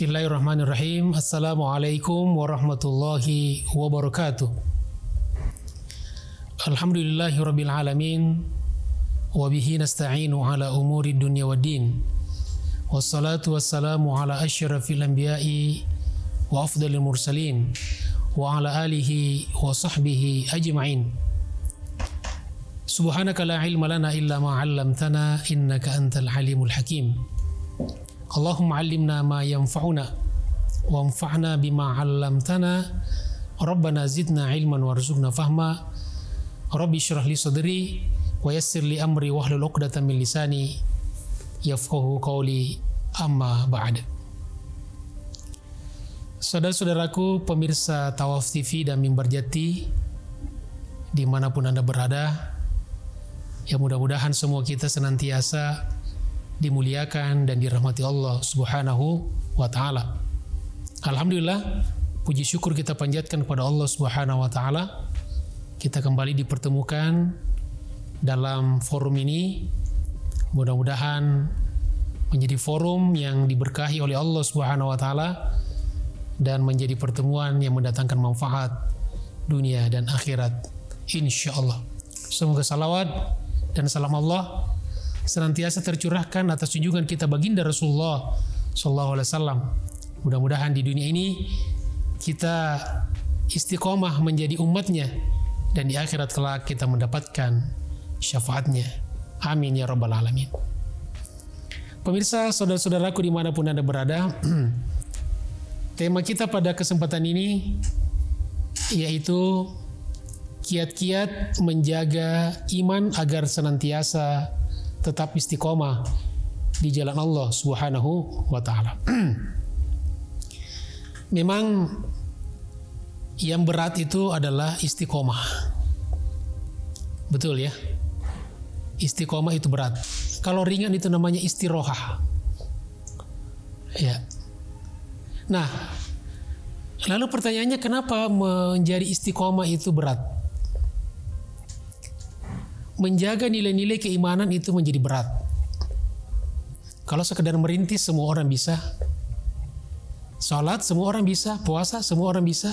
Bismillahirrahmanirrahim. Assalamualaikum warahmatullahi wabarakatuh. Alhamdulillahirabbil alamin wa bihi nasta'inu ala umuri dunya waddin. Wassalatu wassalamu ala asyrafil anbiya'i wa afdhalil mursalin wa ala alihi wa sahbihi ajma'in. Subhanaka la ilma lana illa ma 'allamtana innaka antal alimul hakim. Allahumma 'allimna ma yanfa'una wanfa'na bima 'allamtana. Rabbana zidna ilman warzuqna fahma. Rabbi shrah li sadri wa yassir li amri wahlul 'uqdatam min lisani yafqahu qawli, amma ba'd. Saudara-saudaraku pemirsa Tawaf TV dan Mimbar Jati dimanapun Anda berada, ya mudah-mudahan semua kita senantiasa dimuliakan dan dirahmati Allah Subhanahu wa Ta'ala. Alhamdulillah, puji syukur kita panjatkan kepada Allah Subhanahu wa Ta'ala. Kita kembali dipertemukan dalam forum ini. Mudah-mudahan menjadi forum yang diberkahi oleh Allah Subhanahu wa Ta'ala dan menjadi pertemuan yang mendatangkan manfaat dunia dan akhirat, insya Allah. Semoga salawat dan salam Allah senantiasa tercurahkan atas junjungan kita baginda Rasulullah sallallahu alaihi wasallam. Mudah-mudahan di dunia ini kita istiqomah menjadi umatnya dan di akhirat kelak kita mendapatkan syafaatnya. Amin ya rabbal alamin. Pemirsa, saudara-saudaraku dimanapun Anda berada, tema kita pada kesempatan ini yaitu kiat-kiat menjaga iman agar senantiasa tetap istiqomah di jalan Allah Subhanahu wa Ta'ala. Memang yang berat itu adalah istiqomah. Betul ya? Istiqomah itu berat. Kalau ringan itu namanya istirohah. Ya. Nah, lalu pertanyaannya kenapa menjadi istiqomah itu berat? Menjaga nilai-nilai keimanan itu menjadi berat. Kalau sekedar merintis semua orang bisa. Salat semua orang bisa, puasa semua orang bisa.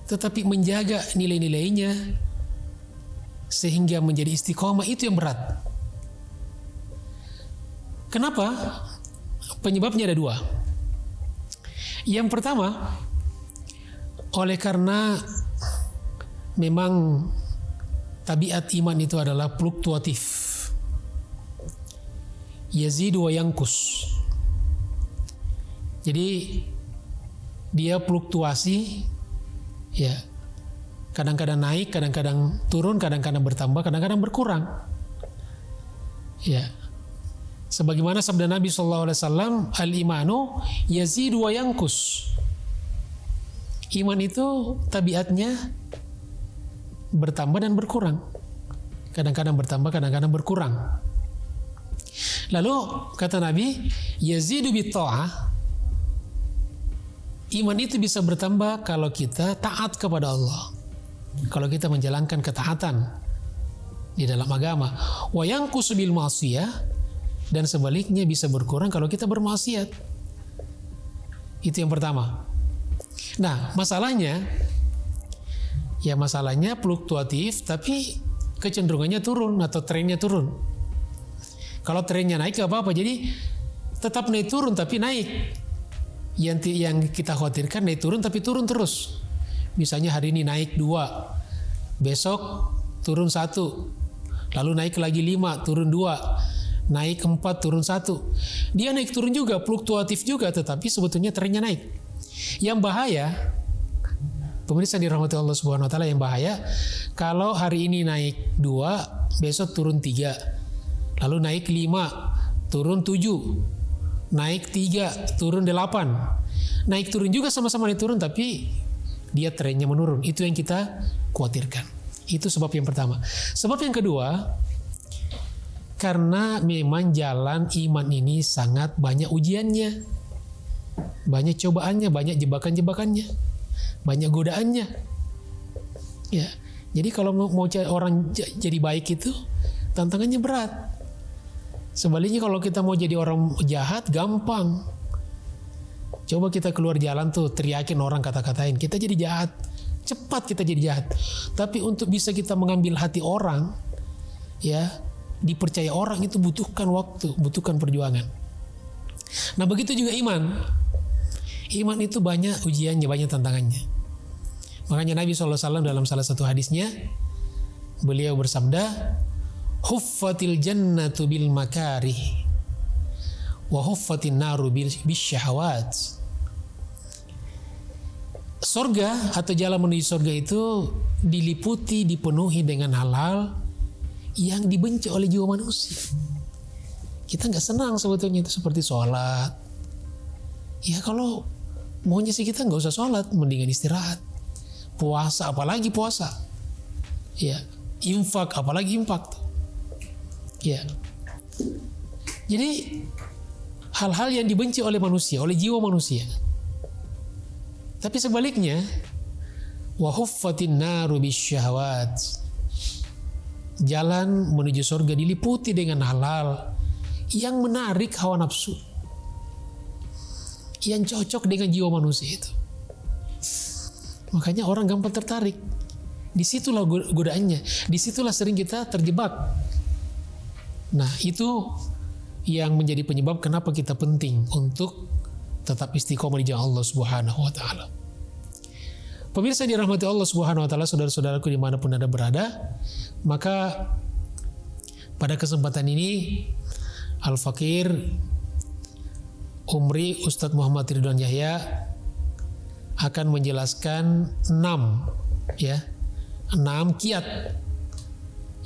Tetapi menjaga nilai-nilainya sehingga menjadi istiqomah itu yang berat. Kenapa? Penyebabnya ada dua. Yang pertama, oleh karena memang tabiat iman itu adalah fluktuatif. Yazidu wa yankus. Jadi dia fluktuasi, ya. Kadang-kadang naik, kadang-kadang turun, kadang-kadang bertambah, kadang-kadang berkurang. Ya. Sebagaimana sabda Nabi sallallahu alaihi wasallam, al-imanu yazidu wa yankus. Iman itu tabiatnya bertambah dan berkurang. Kadang-kadang bertambah, kadang-kadang berkurang. Lalu kata Nabi, yazidu bitta'ah. Iman itu bisa bertambah kalau kita taat kepada Allah. Kalau kita menjalankan ketaatan di dalam agama. Wa yanqusu bil ma'siyah, dan sebaliknya bisa berkurang kalau kita bermaksiat. Itu yang pertama. Nah, masalahnya fluktuatif, tapi kecenderungannya turun atau trennya turun. Kalau trennya naik gak apa-apa, jadi tetap naik turun tapi naik. Yang kita khawatirkan naik turun tapi turun terus. Misalnya hari ini naik 2, besok turun 1, lalu naik lagi 5, turun 2, naik 4, turun 1. Dia naik turun juga, fluktuatif juga, tetapi sebetulnya trennya naik. Yang bahaya, pemirsa dirahmati Allah Subhanahu wa Ta'ala, yang bahaya kalau hari ini naik 2, besok turun 3, lalu naik 5, turun 7, naik 3, turun 8. Naik turun juga sama-sama naik turun, tapi dia trennya menurun. Itu yang kita khawatirkan. Itu sebab yang pertama. Sebab yang kedua, karena memang jalan iman ini sangat banyak ujiannya, banyak cobaannya, banyak jebakan-jebakannya, banyak godaannya. Ya, jadi kalau mau orang jadi baik itu tantangannya berat. Sebaliknya kalau kita mau jadi orang jahat gampang. Coba kita keluar jalan tuh teriakin orang, kata-katain, kita jadi jahat. Cepat kita jadi jahat. Tapi untuk bisa kita mengambil hati orang, ya, dipercaya orang itu butuhkan waktu, butuhkan perjuangan. Nah begitu juga iman. Iman itu banyak ujiannya, banyak tantangannya. Makanya Nabi SAW dalam salah satu hadisnya, beliau bersabda, huffatil jannatu bil makarih wa huffatin naru bisyahawat. Surga atau jalan menuju surga itu diliputi, dipenuhi dengan hal-hal yang dibenci oleh jiwa manusia. Kita nggak senang sebetulnya itu, seperti sholat. Ya kalau maunya sih kita nggak usah sholat, mendingan istirahat. Puasa, apalagi puasa. Ya, infak, apalagi infak. Ya. Jadi hal-hal yang dibenci oleh manusia, oleh jiwa manusia. Tapi sebaliknya, wa huffatin naru bisyahawat. Jalan menuju surga diliputi dengan hal-hal yang menarik hawa nafsu, yang cocok dengan jiwa manusia itu. Makanya orang gampang tertarik. Disitulah godaannya, disitulah sering kita terjebak. Nah itu yang menjadi penyebab kenapa kita penting untuk tetap istiqomah di jalan Allah Subhanahu wa Ta'ala. Pemirsa dirahmati Allah Subhanahu wa Ta'ala, saudara-saudaraku dimanapun Anda berada, maka pada kesempatan ini Al-Fakir Umri Ustadz Muhammad Ridwan Yahya akan menjelaskan 6 kiat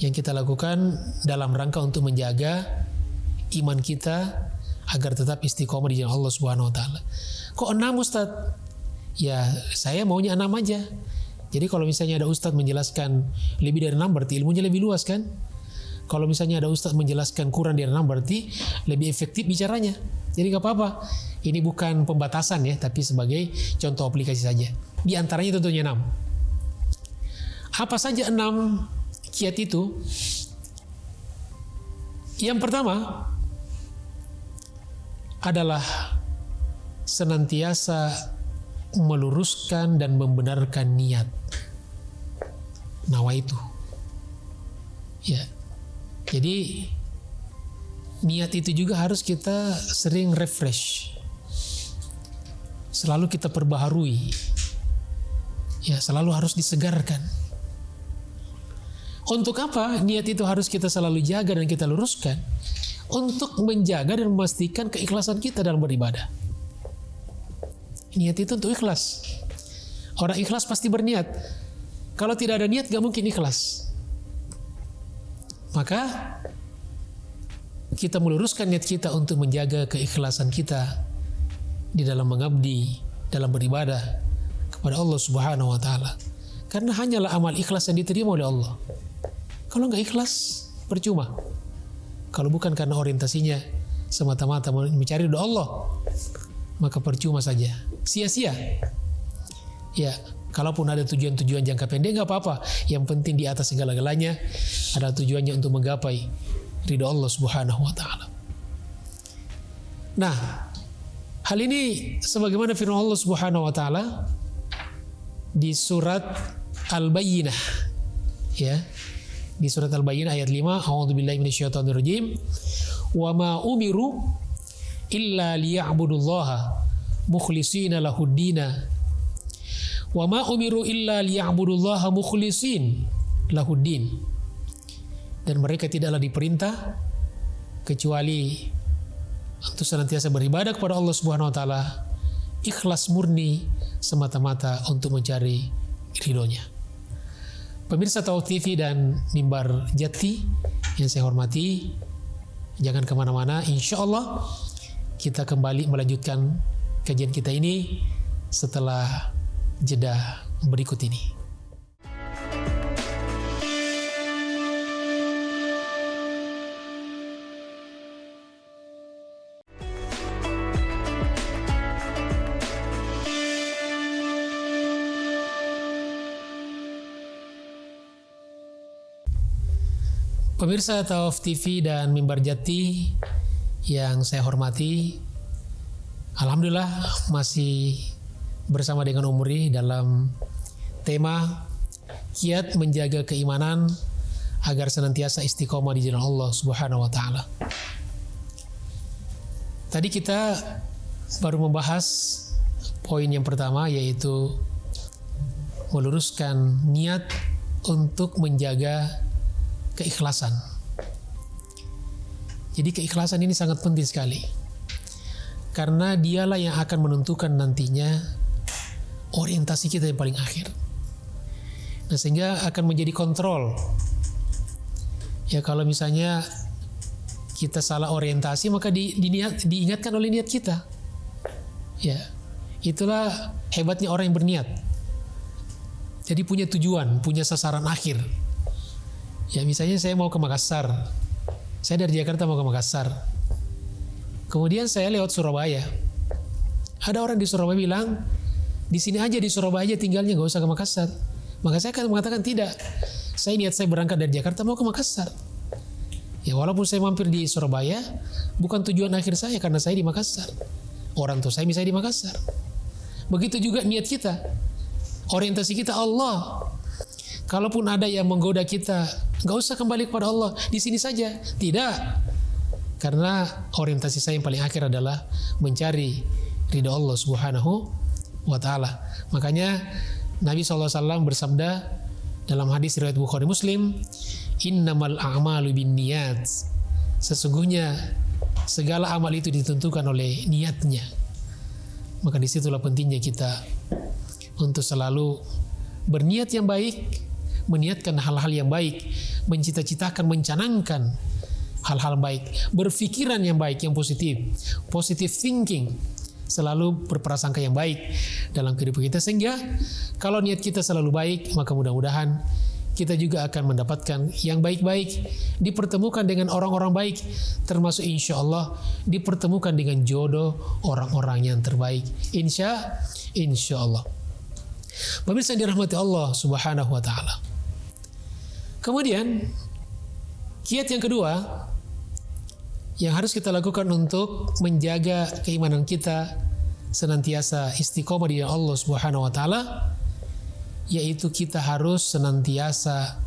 yang kita lakukan dalam rangka untuk menjaga iman kita agar tetap istiqomah di jalan Allah Subhanahu wa Ta'ala. Kok 6 Ustaz? Ya saya maunya 6 aja. Jadi kalau misalnya ada Ustaz menjelaskan lebih dari 6 berarti ilmunya lebih luas kan? Kalau misalnya ada Ustaz menjelaskan kurang dari 6 berarti lebih efektif bicaranya. Jadi gak apa-apa. Ini bukan pembatasan ya, tapi sebagai contoh aplikasi saja. Di antaranya tentunya 6. Apa saja 6 kiat itu? Yang pertama adalah senantiasa meluruskan dan membenarkan niat. Nawaitu. Ya. Jadi niat itu juga harus kita sering refresh. Selalu kita perbaharui. Ya, selalu harus disegarkan. Untuk apa niat itu harus kita selalu jaga dan kita luruskan? Untuk menjaga dan memastikan keikhlasan kita dalam beribadah. Niat itu untuk ikhlas. Orang ikhlas pasti berniat. Kalau tidak ada niat gak mungkin ikhlas. Maka kita meluruskan niat kita untuk menjaga keikhlasan kita di dalam mengabdi, dalam beribadah kepada Allah Subhanahu wa Ta'ala. Karena hanyalah amal ikhlas yang diterima oleh Allah. Kalau nggak ikhlas, percuma. Kalau bukan karena orientasinya semata-mata mencari ridha Allah, maka percuma saja, sia-sia. Ya, kalaupun ada tujuan-tujuan jangka pendek nggak apa-apa. Yang penting di atas segala-galanya ada tujuannya untuk menggapai ridha Allah Subhanahu wa Ta'ala. Nah, hal ini sebagaimana firman Allah Subhanahu wa Ta'ala di surat Al-Bayyinah, ya. Di surat Al-Bayyinah ayat 5, a'udzubillahi minasyaitonirrajim. Wa ma umiru illa liya'budullaha mukhlishina lahuddina. Wa ma umiru illa liya'budullaha mukhlishin lahuddin. Dan mereka tidaklah diperintah kecuali untuk senantiasa beribadah kepada Allah Subhanahu wa Ta'ala, ikhlas murni semata-mata untuk mencari ridhonya. Pemirsa Tawaf TV dan Mimbar Jati yang saya hormati, jangan kemana-mana. Insya Allah kita kembali melanjutkan kajian kita ini setelah jeda berikut ini. Pemirsa Tawaf TV dan Mimbar Jati yang saya hormati, Alhamdulillah masih bersama dengan Umri dalam tema kiat menjaga keimanan agar senantiasa istiqomah di jalan Allah Subhanahu wa taala. Tadi kita baru membahas poin yang pertama, yaitu meluruskan niat untuk menjaga keikhlasan. Jadi keikhlasan ini sangat penting sekali, karena dialah yang akan menentukan nantinya orientasi kita yang paling akhir. Nah, sehingga akan menjadi kontrol. Ya, kalau misalnya kita salah orientasi, maka diingatkan oleh niat kita. Ya, itulah hebatnya orang yang berniat. Jadi punya tujuan, punya sasaran akhir. Ya, misalnya saya mau ke Makassar. Saya dari Jakarta mau ke Makassar. Kemudian saya lewat Surabaya. Ada orang di Surabaya bilang, di sini aja, di Surabaya tinggalnya, nggak usah ke Makassar. Maka saya akan mengatakan tidak. Saya berangkat dari Jakarta mau ke Makassar. Ya, walaupun saya mampir di Surabaya, bukan tujuan akhir saya karena saya di Makassar. Orang tua saya misalnya di Makassar. Begitu juga niat kita. Orientasi kita Allah. Kalaupun ada yang menggoda kita, nggak usah kembali kepada Allah, di sini saja. Tidak. Karena orientasi saya yang paling akhir adalah mencari ridha Allah Subhanahu wa taala. Makanya Nabi SAW bersabda dalam hadis riwayat Bukhari Muslim, innamal a'malu binniyat. Sesungguhnya segala amal itu ditentukan oleh niatnya. Maka disitulah pentingnya kita untuk selalu berniat yang baik, meniatkan hal-hal yang baik, mencita-citakan, mencanangkan hal-hal baik, berpikiran yang baik, yang positive thinking, selalu berprasangka yang baik dalam kehidupan kita, sehingga kalau niat kita selalu baik, maka mudah-mudahan kita juga akan mendapatkan yang baik-baik, dipertemukan dengan orang-orang baik, termasuk insya Allah dipertemukan dengan jodoh orang-orang yang terbaik, insya Allah. Pemirsa yang dirahmati Allah Subhanahu wa taala. Kemudian kiat yang kedua yang harus kita lakukan untuk menjaga keimanan kita senantiasa istiqomah di Allah Subhanahu wa taala, yaitu kita harus senantiasa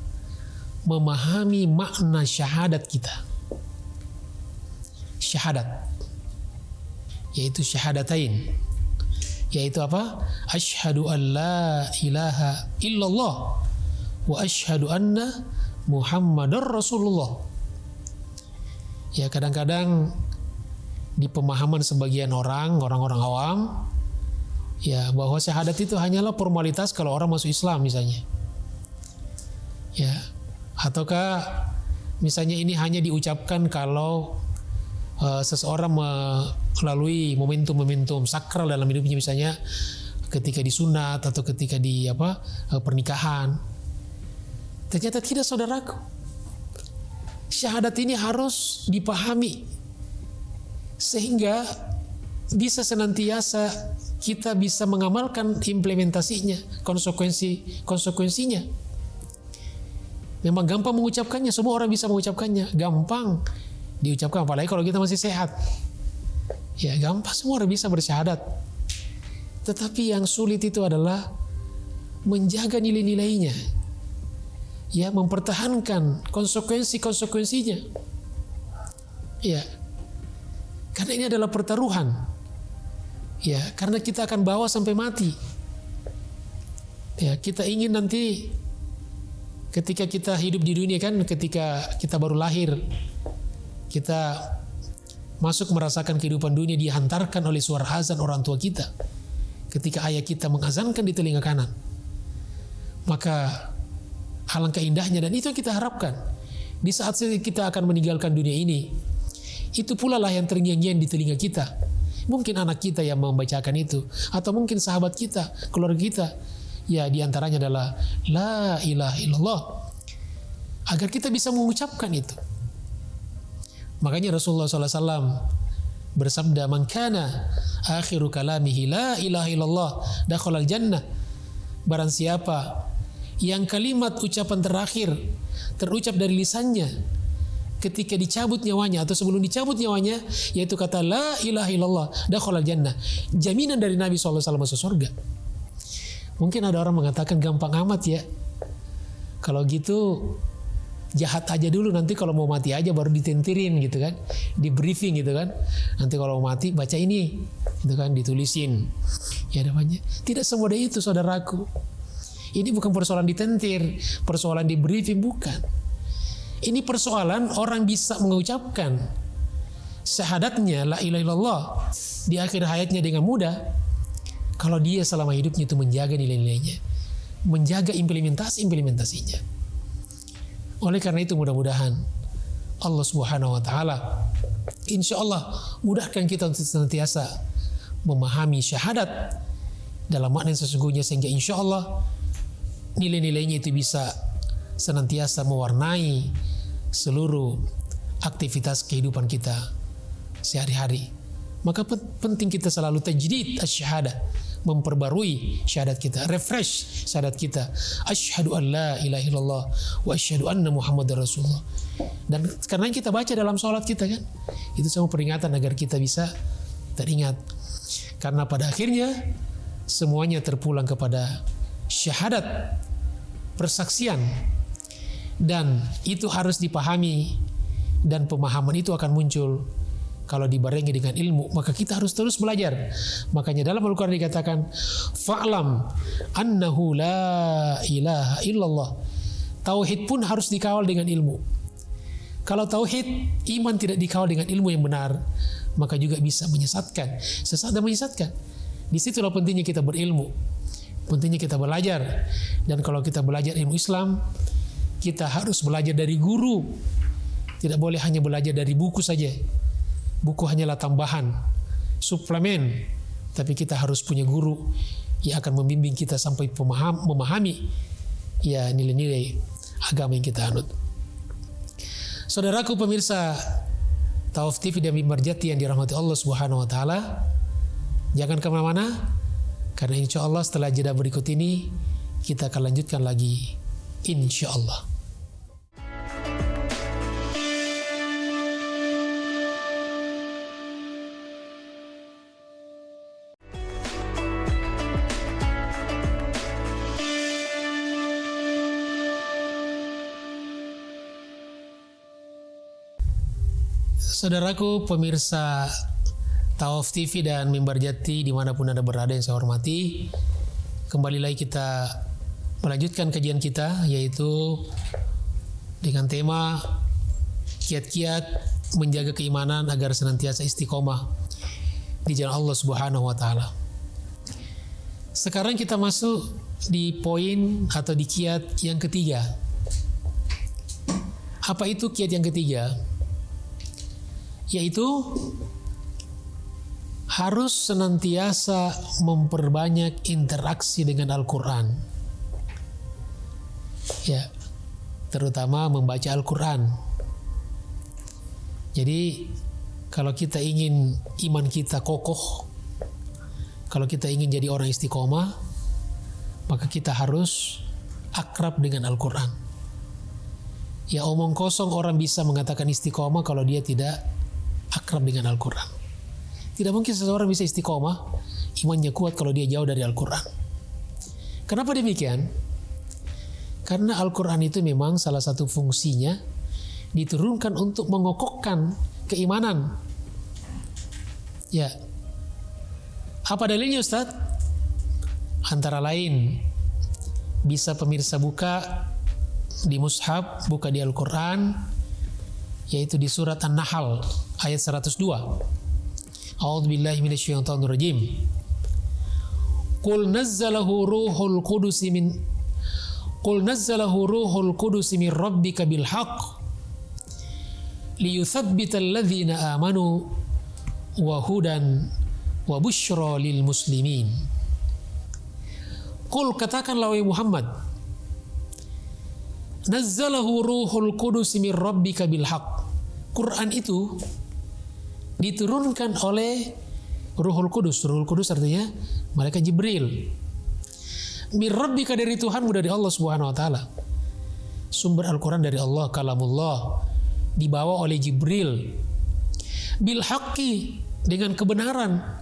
memahami makna syahadat kita. Syahadat, yaitu syahadatain. Yaitu apa? Asyhadu an la ilaha illallah wa asyhadu anna Muhammadar Rasulullah. Ya, kadang-kadang di pemahaman sebagian orang-orang awam, ya, bahwa syahadat itu hanyalah formalitas kalau orang masuk Islam misalnya. Ya, ataukah misalnya ini hanya diucapkan kalau seseorang melalui momentum-momentum sakral dalam hidupnya, misalnya ketika disunat atau ketika di pernikahan. Ternyata tidak, saudaraku. Syahadat ini harus dipahami sehingga bisa senantiasa kita bisa mengamalkan implementasinya, konsekuensinya. Memang gampang mengucapkannya, semua orang bisa mengucapkannya, gampang diucapkan, apalagi kalau kita masih sehat. Ya, gampang, semua orang bisa bersyahadat. Tetapi yang sulit itu adalah menjaga nilai-nilainya. Ya, mempertahankan konsekuensinya. Ya. Karena ini adalah pertaruhan. Ya, karena kita akan bawa sampai mati. Ya, kita ingin nanti ketika kita hidup di dunia, kan ketika kita baru lahir, kita masuk merasakan kehidupan dunia dihantarkan oleh suara azan orang tua kita. Ketika ayah kita mengazankan di telinga kanan, maka alangkah indahnya, dan itu yang kita harapkan. Di saat kita akan meninggalkan dunia ini, itu pula lah yang terngiang-ngiang di telinga kita. Mungkin anak kita yang membacakan itu, atau mungkin sahabat kita, keluarga kita. Ya, diantaranya adalah la ilaha illallah. Agar kita bisa mengucapkan itu. Makanya Rasulullah SAW bersabda, man kana akhiru kalamihi la ilaha illallah dakhalal jannah. Barang siapa yang kalimat ucapan terakhir terucap dari lisannya ketika dicabut nyawanya atau sebelum dicabut nyawanya, yaitu kata la ilaha illallah, dakhalal jannah. Jaminan dari Nabi SAW masuk surga. Mungkin ada orang mengatakan gampang amat ya. Kalau gitu jahat aja dulu, nanti kalau mau mati aja baru ditentirin gitu kan, di briefing gitu kan. Nanti kalau mau mati baca ini, gitu kan, ditulisin. Ya namanya. Tidak semudah itu saudaraku. Ini bukan persoalan ditentir, persoalan di briefing, bukan. Ini persoalan orang bisa mengucapkan syahadatnya la ilaha illallah di akhir hayatnya dengan mudah, kalau dia selama hidupnya itu menjaga nilai-nilainya, menjaga implementasinya. Oleh karena itu mudah-mudahan Allah Subhanahu wa taala insya Allah mudahkan kita untuk senantiasa memahami syahadat dalam makna yang sesungguhnya, sehingga insya Allah nilai-nilainya itu bisa senantiasa mewarnai seluruh aktivitas kehidupan kita sehari-hari. Maka penting kita selalu tajdid asy-syahadah, memperbarui syahadat kita, refresh syahadat kita. Asyhadu an la ilaha illallah wa asyhadu anna Muhammadar Rasulullah. Dan karena kita baca dalam sholat kita kan, itu semua peringatan agar kita bisa teringat. Karena pada akhirnya semuanya terpulang kepada syahadat, persaksian, dan itu harus dipahami, dan pemahaman itu akan muncul kalau dibarengi dengan ilmu. Maka kita harus terus belajar. Makanya dalam Al-Quran dikatakan fa'lam annahu la ilaha illallah. Tauhid pun harus dikawal dengan ilmu. Kalau tauhid, iman tidak dikawal dengan ilmu yang benar, maka juga bisa menyesatkan, sesat dan menyesatkan. Disitulah pentingnya kita berilmu, pentingnya kita belajar. Dan kalau kita belajar ilmu Islam, kita harus belajar dari guru. Tidak boleh hanya belajar dari buku saja. Buku hanyalah tambahan, suplemen. Tapi kita harus punya guru yang akan membimbing kita sampai memahami ya nilai-nilai agama yang kita anut. Saudaraku pemirsa Tawaf TV dan Mimbar Jati yang dirahmati Allah Subhanahu wa taala, jangan kemana-mana, karena insya Allah setelah jeda berikut ini kita akan lanjutkan lagi, insya Allah. Saudaraku pemirsa Tawaf TV dan Mimbar Jati dimanapun Anda berada yang saya hormati, kembali lagi kita melanjutkan kajian kita, yaitu dengan tema kiat-kiat menjaga keimanan agar senantiasa istiqomah di jalan Allah Subhanahu wa taala. Sekarang kita masuk di poin atau di kiat yang ketiga. Apa itu kiat yang ketiga? Yaitu harus senantiasa memperbanyak interaksi dengan Al-Quran. Ya, terutama membaca Al-Quran. Jadi, kalau kita ingin iman kita kokoh, kalau kita ingin jadi orang istiqomah, maka kita harus akrab dengan Al-Quran. Ya, omong kosong orang bisa mengatakan istiqomah kalau dia tidak akrab dengan Al-Quran. Tidak mungkin seseorang bisa istiqomah, imannya kuat kalau dia jauh dari Al-Quran. Kenapa demikian? Karena Al-Quran itu memang salah satu fungsinya diturunkan untuk mengokohkan keimanan. Ya. Apa dalilnya Ustaz? Antara lain, bisa pemirsa buka di mushaf, buka di Al-Quran, yaitu di surat An-Nahl ayat 102. A'udzubillahi minasyaitonirrajim. Qul nazzalahu ruhul qudus min rabbika bil haqq liyuthabbital ladzina amanu wa hudan wa busyra lil muslimin. Qul, katakanlah wahai Muhammad, nazzalahu ruhul qudus min rabbika bil haqq. Quran itu diturunkan oleh Ruhul Qudus. Ruhul Qudus artinya malaikat Jibril. Min rabbika, dari Tuhanmu, dari Allah Subhanahu wa taala. Sumber Al-Quran dari Allah, kalamullah, dibawa oleh Jibril. Bil haqqi, dengan kebenaran.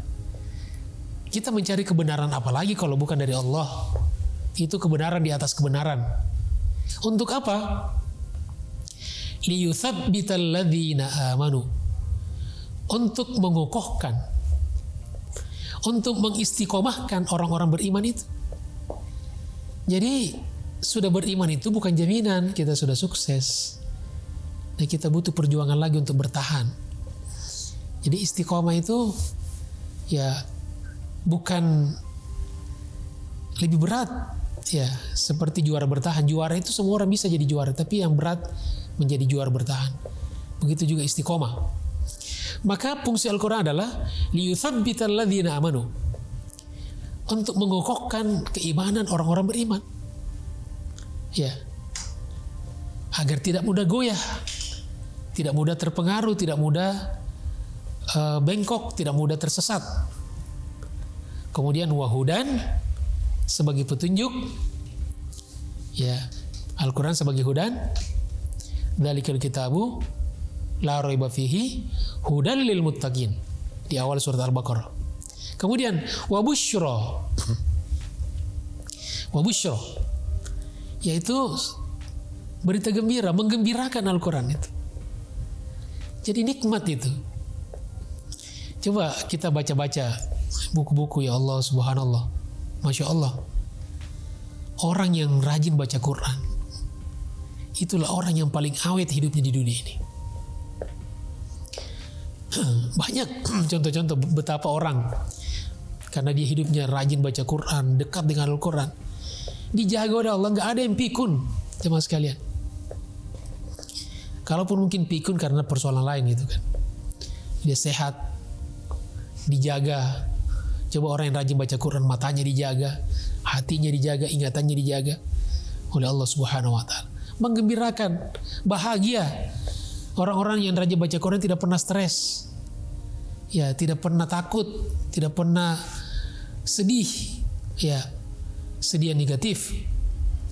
Kita mencari kebenaran apa lagi kalau bukan dari Allah? Itu kebenaran di atas kebenaran. Untuk apa? Liyuthabbital ladzina amanu. Untuk mengokohkan, untuk mengistiqomahkan orang-orang beriman itu. Jadi sudah beriman itu bukan jaminan kita sudah sukses. Nah, kita butuh perjuangan lagi untuk bertahan. Jadi istiqomah itu ya bukan lebih berat ya seperti juara bertahan. Juara itu semua orang bisa jadi juara, tapi yang berat menjadi juara bertahan. Begitu juga istiqomah. Maka fungsi Al-Quran adalah liyuthabbital ladzina amanu, untuk mengokohkan keimanan orang-orang beriman. Ya. Agar tidak mudah goyah, tidak mudah terpengaruh, tidak mudah bengkok, tidak mudah tersesat. Kemudian wahudan sebagai petunjuk, ya, Al-Quran sebagai hudan. Dzalikal kitabu la raiba fihi hudan lil muttaqin di awal surat Al-Baqarah. Kemudian wabusyra, wabusyra, yaitu berita gembira, menggembirakan Al-Quran itu. Jadi nikmat itu. Coba kita baca-baca buku-buku, ya Allah, subhanallah, Masya Allah. Orang yang rajin baca Quran, itulah orang yang paling awet hidupnya di dunia ini. Banyak contoh-contoh betapa orang, karena dia hidupnya rajin baca Quran, dekat dengan Al-Quran, dijaga oleh Allah, nggak ada yang pikun, jemaah sekalian. Kalaupun mungkin pikun karena persoalan lain gitu kan. Dia sehat, dijaga. Coba orang yang rajin baca Quran, matanya dijaga, hatinya dijaga, ingatannya dijaga oleh Allah Subhanahu wa taala. Menggembirakan, bahagia. Orang-orang yang rajin baca Quran tidak pernah stres. Ya, tidak pernah takut, tidak pernah sedih. Ya, sedih yang negatif.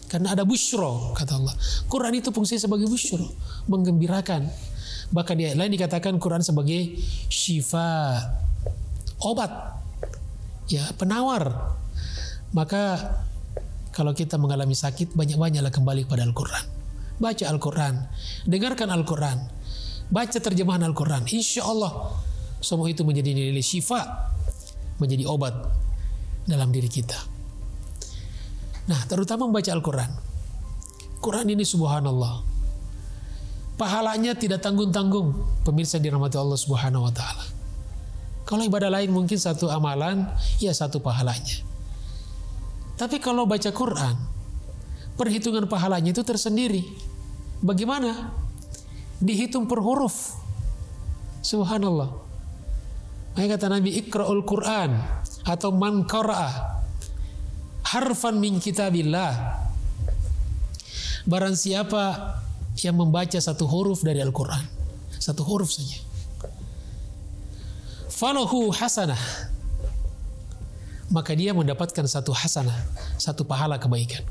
Karena ada busyra, kata Allah. Quran itu fungsinya sebagai busyra, menggembirakan. Bahkan di ayat lain dikatakan Quran sebagai syifa, obat, ya, penawar. Maka kalau kita mengalami sakit, banyak-banyaklah kembali kepada Al-Quran. Baca Al-Quran, dengarkan Al-Quran, baca terjemahan Al-Quran. Insya Allah semua itu menjadi nilai syifa, menjadi obat dalam diri kita. Nah, terutama membaca Al-Quran. Quran ini subhanallah, pahalanya tidak tanggung-tanggung, pemirsa dirahmati Allah Subhanahu wa taala. Kalau ibadah lain mungkin satu amalan, ya satu pahalanya. Tapi kalau baca Quran, perhitungan pahalanya itu tersendiri. Bagaimana? Dihitung per huruf. Subhanallah. Maka kata Nabi, Iqra'ul Quran, atau man qara'a harfan min kitabillah. Barang siapa yang membaca satu huruf dari Al-Quran, satu huruf saja, falahu hasanah, maka dia mendapatkan satu hasanah, satu pahala kebaikan.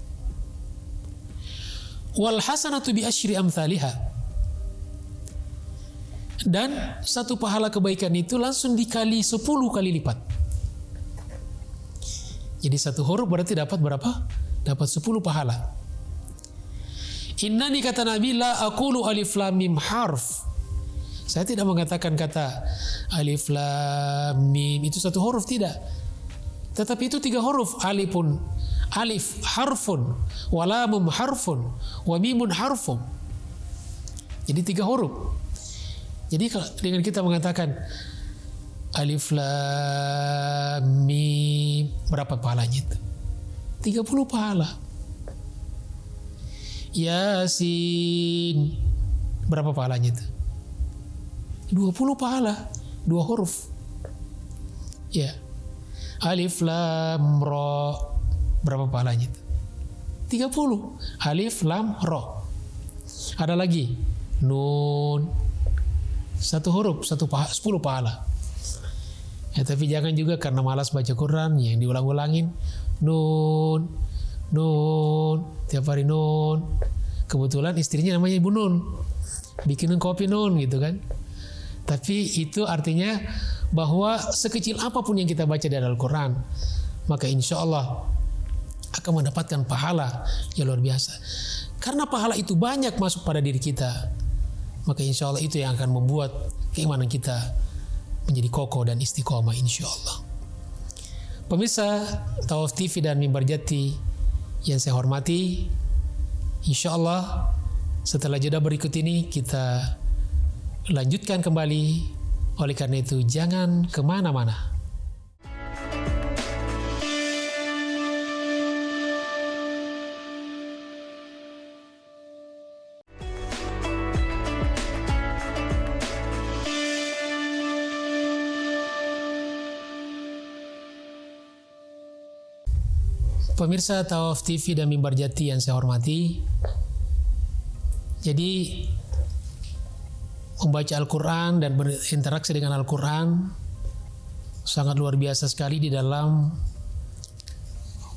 Wal hasanatu bi asyri amthaliha, dan satu pahala kebaikan itu langsung dikali 10 kali lipat. Jadi satu huruf berarti dapat berapa? Dapat 10 pahala. Innani, kata Nabi, la aqulu alif lam mim harf. Saya tidak mengatakan kata alif lam mim itu satu huruf, tidak. Tetapi itu 3 huruf. Alifun, alif harfun, wa lamum harfun, wa mimun harfun. Jadi 3 huruf. Jadi dengan kita mengatakan alif lam mim, berapa pahalanya itu? 30 pahala. Yasin, berapa pahalanya itu? 20 pahala, 2 huruf. Ya. Alif lam ra, berapa pahalanya itu? 30. Alif lam ra. Ada lagi nun, 1 huruf, 10 pahala. Ya, tapi jangan juga karena malas baca Quran yang diulang-ulangin nun, nun, tiap hari nun. Kebetulan istrinya namanya Ibu Nun, bikinin kopi Nun gitu kan. Tapi itu artinya bahwa sekecil apapun yang kita baca dari Al-Quran, maka insya Allah akan mendapatkan pahala yang luar biasa. Karena pahala itu banyak masuk pada diri kita, maka insya Allah itu yang akan membuat keimanan kita menjadi kokoh dan istiqomah insya Allah. Pemirsa Tawaf TV dan Mimbar Jati yang saya hormati, insya Allah setelah jeda berikut ini kita lanjutkan kembali. Oleh karena itu jangan kemana-mana. Pemirsa Tawaf TV dan Mimbar Jati yang saya hormati, jadi membaca Al-Quran dan berinteraksi dengan Al-Quran sangat luar biasa sekali di dalam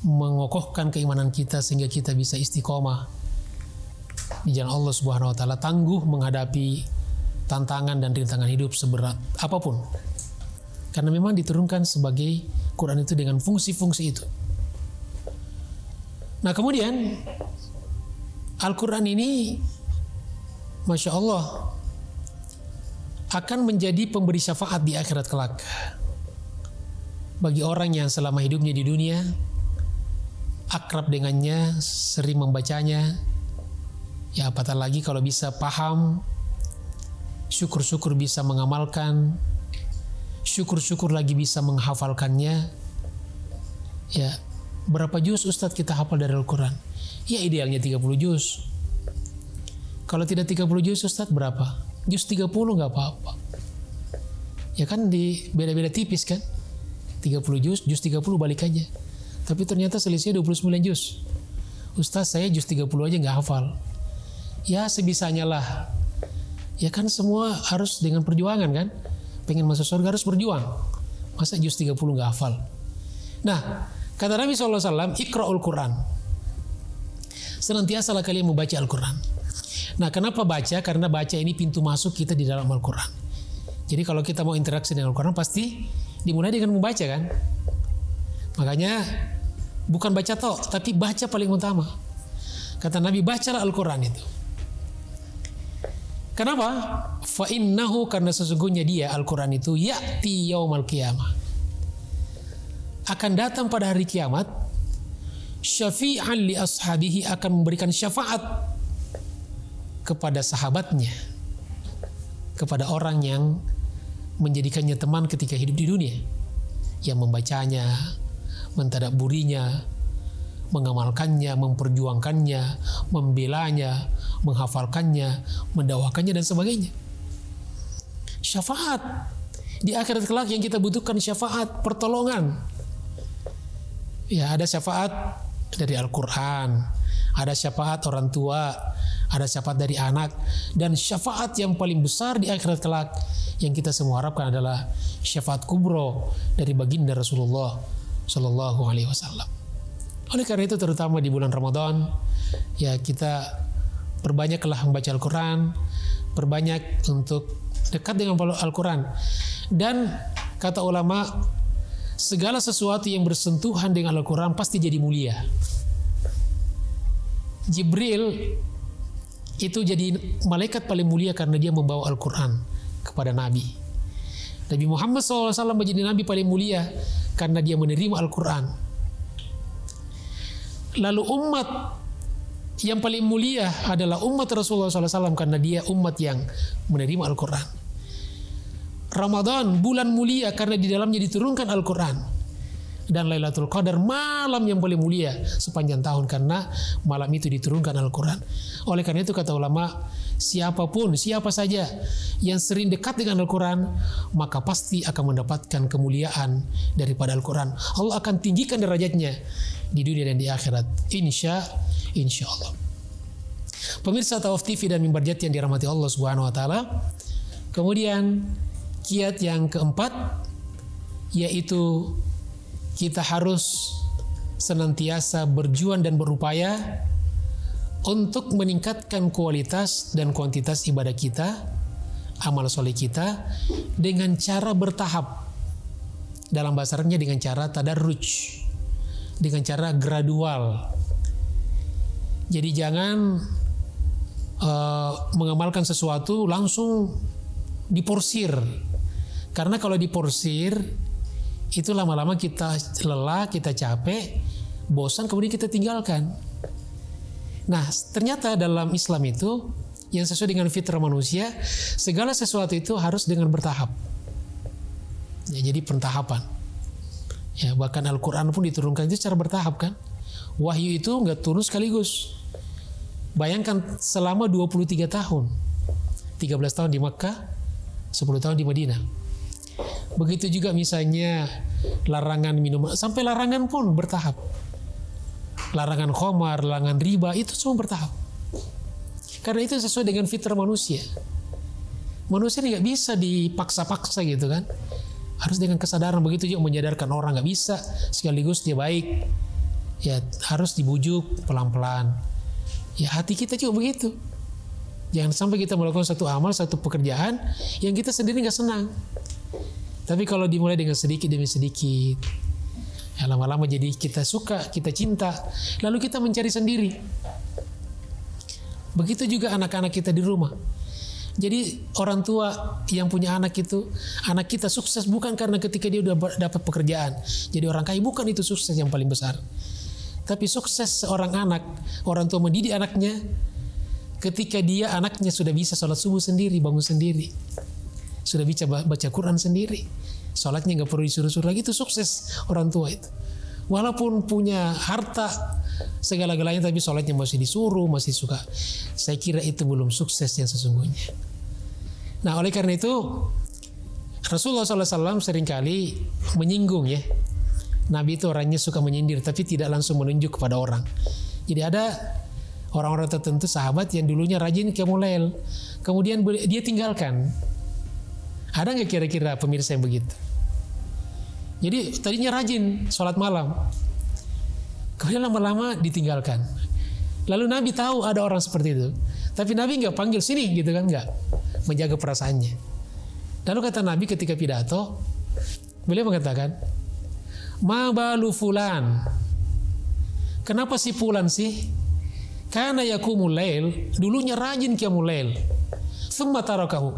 mengokohkan keimanan kita sehingga kita bisa istiqomah di jalan Allah Subhanahu wa taala, tangguh menghadapi tantangan dan rintangan hidup seberat apapun. Karena memang diturunkan sebagai Quran itu dengan fungsi-fungsi itu. Nah kemudian Al-Quran ini Masya Allah akan menjadi pemberi syafaat di akhirat kelak bagi orang yang selama hidupnya di dunia akrab dengannya, sering membacanya, ya apatah lagi kalau bisa paham, syukur-syukur bisa mengamalkan, syukur-syukur lagi bisa menghafalkannya. Ya, berapa juz Ustadz kita hafal dari Al-Quran? Ya idealnya 30 juz. Kalau tidak 30 juz Ustadz berapa? Juz 30 nggak apa-apa. Ya kan di beda-beda tipis kan? 30 juz 30 balik aja. Tapi ternyata selisihnya 29 juz. Ustadz saya juz 30 aja nggak hafal. Ya sebisanya lah. Ya kan semua harus dengan perjuangan kan? Pengen masuk surga harus berjuang. Masa juz 30 nggak hafal? Nah, kata Nabi SAW, Iqra'ul Quran. Senantiasalah kalian membaca Al-Quran. Nah, kenapa baca? Karena baca ini pintu masuk kita di dalam Al-Quran. Jadi kalau kita mau interaksi dengan Al-Quran, pasti dimulai dengan membaca kan? Makanya, bukan baca tok, tapi baca paling utama. Kata Nabi, bacalah Al-Quran itu. Kenapa? Fa'innahu, karena sesungguhnya dia, Al-Quran itu, ya'ti yaumal qiyamah. Akan datang pada hari kiamat, syafi'an li ashabihi, akan memberikan syafaat kepada sahabatnya, kepada orang yang menjadikannya teman ketika hidup di dunia, yang membacanya, mentadabburinya, mengamalkannya, memperjuangkannya, membelanya, menghafalkannya, mendakwakannya dan sebagainya. Syafaat di akhirat kelak yang kita butuhkan, syafaat, pertolongan. Ya, ada syafaat dari Al-Quran, ada syafaat orang tua, ada syafaat dari anak, dan syafaat yang paling besar di akhirat kelak yang kita semua harapkan adalah syafaat kubro dari baginda Rasulullah Shallallahu Alaihi Wasallam. Oleh karena itu terutama di bulan Ramadan, ya kita perbanyaklah membaca Al-Quran, perbanyak untuk dekat dengan Al-Quran. Dan kata ulama, segala sesuatu yang bersentuhan dengan Al-Quran pasti jadi mulia. Jibril itu jadi malaikat paling mulia karena dia membawa Al-Quran kepada Nabi. Nabi Muhammad SAW menjadi Nabi paling mulia karena dia menerima Al-Quran. Lalu umat yang paling mulia adalah umat Rasulullah SAW karena dia umat yang menerima Al-Quran. Ramadan bulan mulia karena di dalamnya diturunkan Al-Quran. Dan Lailatul Qadar malam yang paling mulia sepanjang tahun karena malam itu diturunkan Al-Quran. Oleh karena itu kata ulama, siapapun, siapa saja yang sering dekat dengan Al-Quran, maka pasti akan mendapatkan kemuliaan daripada Al-Quran. Allah akan tinggikan derajatnya di dunia dan di akhirat. Insya Allah. Pemirsa Tawaf TV dan Mimbar Jati yang dirahmati Allah Subhanahu wa taala. Kemudian kiat yang keempat, yaitu kita harus senantiasa berjuang dan berupaya untuk meningkatkan kualitas dan kuantitas ibadah kita, amal soleh kita, dengan cara bertahap. Dalam bahasa Arabnya dengan cara tadarruj, dengan cara gradual. Jadi jangan mengamalkan sesuatu langsung diporsir. Karena kalau diporsir, itu lama-lama kita lelah, kita capek, bosan, kemudian kita tinggalkan. Nah, ternyata dalam Islam itu, yang sesuai dengan fitrah manusia, segala sesuatu itu harus dengan bertahap. Ya, jadi pentahapan. Ya, bahkan Al-Quran pun diturunkan itu secara bertahap kan. Wahyu itu nggak turun sekaligus. Bayangkan selama 23 tahun. 13 tahun di Makkah, 10 tahun di Madinah. Begitu juga misalnya larangan minuman, sampai larangan pun bertahap. Larangan khamar, larangan riba, itu semua bertahap. Karena itu sesuai dengan fitrah manusia. Manusia nggak bisa dipaksa-paksa gitu kan. Harus dengan kesadaran. Begitu juga menyadarkan orang nggak bisa sekaligus dia baik. Ya harus dibujuk pelan-pelan. Ya hati kita juga begitu. Jangan sampai kita melakukan satu amal, satu pekerjaan yang kita sendiri nggak senang. Tapi kalau dimulai dengan sedikit demi sedikit, ya lama-lama jadi kita suka, kita cinta, lalu kita mencari sendiri. Begitu juga anak-anak kita di rumah. Jadi orang tua yang punya anak itu, anak kita sukses bukan karena ketika dia udah dapat pekerjaan, jadi orang kaya, bukan itu sukses yang paling besar. Tapi sukses seorang anak, orang tua mendidik anaknya, ketika anaknya sudah bisa sholat subuh sendiri, bangun sendiri, sudah bisa baca Quran sendiri, sholatnya nggak perlu disuruh-suruh lagi, itu sukses orang tua itu. Walaupun punya harta segala-galanya, tapi sholatnya masih disuruh, masih suka. Saya kira itu belum sukses yang sesungguhnya. Nah, oleh karena itu Rasulullah SAW seringkali menyinggung ya. Nabi itu orangnya suka menyindir, tapi tidak langsung menunjuk kepada orang. Jadi ada orang-orang tertentu sahabat yang dulunya rajin qiyamul lail, kemudian dia tinggalkan. Ada nggak kira-kira pemirsa yang begitu? Jadi tadinya rajin sholat malam, kemudian lama-lama ditinggalkan. Lalu Nabi tahu ada orang seperti itu, tapi Nabi nggak panggil sini gitu kan, nggak, menjaga perasaannya. Lalu kata Nabi ketika pidato, beliau mengatakan, ma balu fulan, kenapa si fulan sih? Karena yaqumul lail, dulunya rajin qiyamul lail, tsumma tarakahu,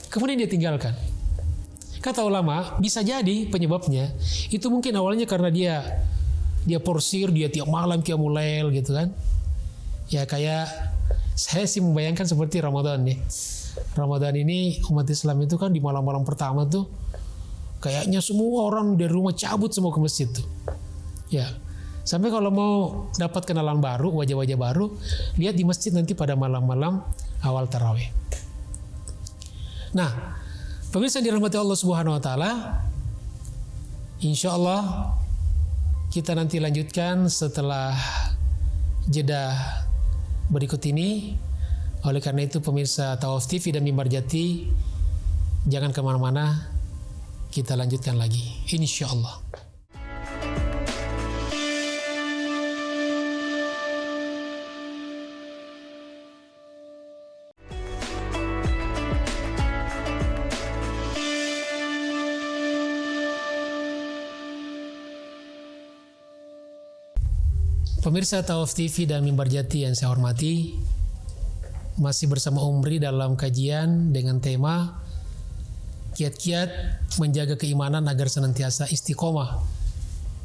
kemudian dia tinggalkan. Kata ulama, bisa jadi penyebabnya itu mungkin awalnya karena dia porsir, dia tiap malam qiyamul lail gitu kan. Ya kayak saya sih membayangkan seperti Ramadan nih. Ramadan ini umat Islam itu kan di malam-malam pertama tuh kayaknya semua orang dari rumah cabut semua ke masjid tuh. Ya. Sampai kalau mau dapat kenalan baru, wajah-wajah baru, lihat di masjid nanti pada malam-malam awal tarawih. Nah, pemirsa dirahmati Allah Subhanahu wa taala, insya Allah kita nanti lanjutkan setelah jeda berikut ini. Oleh karena itu pemirsa Tawaf TV dan Mimbar Jati, jangan kemana-mana, kita lanjutkan lagi insya Allah. Pemirsa Tawaf TV dan Mimbar Jati yang saya hormati, masih bersama Umri dalam kajian dengan tema kiat-kiat menjaga keimanan agar senantiasa istiqomah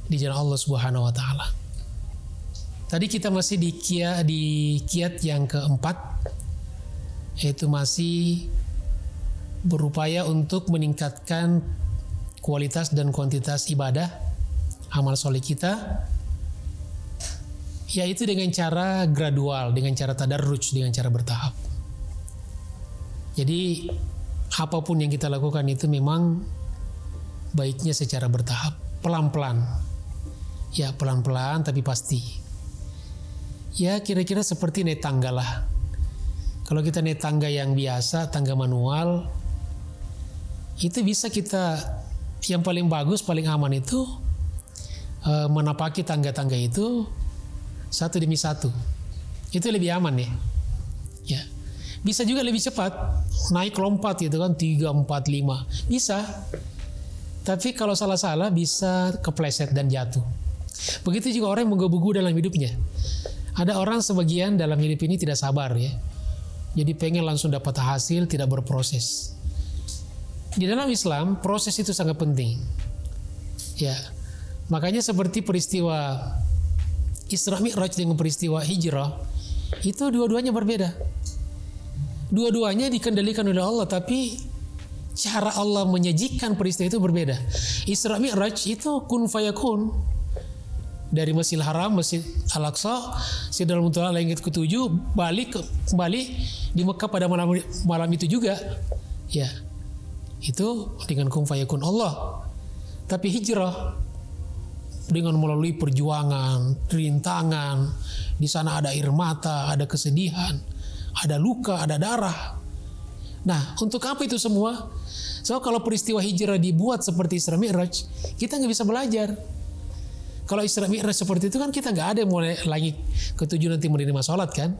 di jalan Allah Subhanahu wa taala. Tadi kita masih di kiat yang keempat, yaitu masih berupaya untuk meningkatkan kualitas dan kuantitas ibadah amal soleh kita, yaitu dengan cara gradual, dengan cara tadarruj, dengan cara bertahap. Jadi apapun yang kita lakukan itu memang baiknya secara bertahap, pelan-pelan. Ya pelan-pelan tapi pasti. Ya kira-kira seperti naik tangga lah. Kalau kita naik tangga yang biasa, tangga manual, itu bisa kita, yang paling bagus, paling aman itu menapaki tangga-tangga itu satu demi satu. Itu lebih aman ya. Ya. Bisa juga lebih cepat, naik lompat gitu kan 3, 4, 5. Bisa. Tapi kalau salah-salah bisa kepleset dan jatuh. Begitu juga orang yang menggebu-gebu dalam hidupnya. Ada orang sebagian dalam hidup ini tidak sabar ya. Jadi pengen langsung dapat hasil, tidak berproses. Di dalam Islam, proses itu sangat penting. Ya. Makanya seperti peristiwa Isra Mi'raj dengan peristiwa hijrah, itu dua-duanya berbeda. Dua-duanya dikendalikan oleh Allah, tapi cara Allah menyajikan peristiwa itu berbeda. Isra Mi'raj itu kun fayakun. Dari Masjidil Haram, Masjid Al-Aqsa, Sidratul Muntaha langit ke-7, balik kembali di Mekah pada malam itu juga. Ya. Itu dengan kun fayakun Allah. Tapi hijrah dengan melalui perjuangan, rintangan, di sana ada air mata, ada kesedihan, ada luka, ada darah. Nah, untuk apa itu semua? So, kalau peristiwa hijrah dibuat seperti Isra Mi'raj, kita nggak bisa belajar. Kalau Isra Mi'raj seperti itu kan kita nggak ada mulai langit ke-7 nanti menerima sholat kan.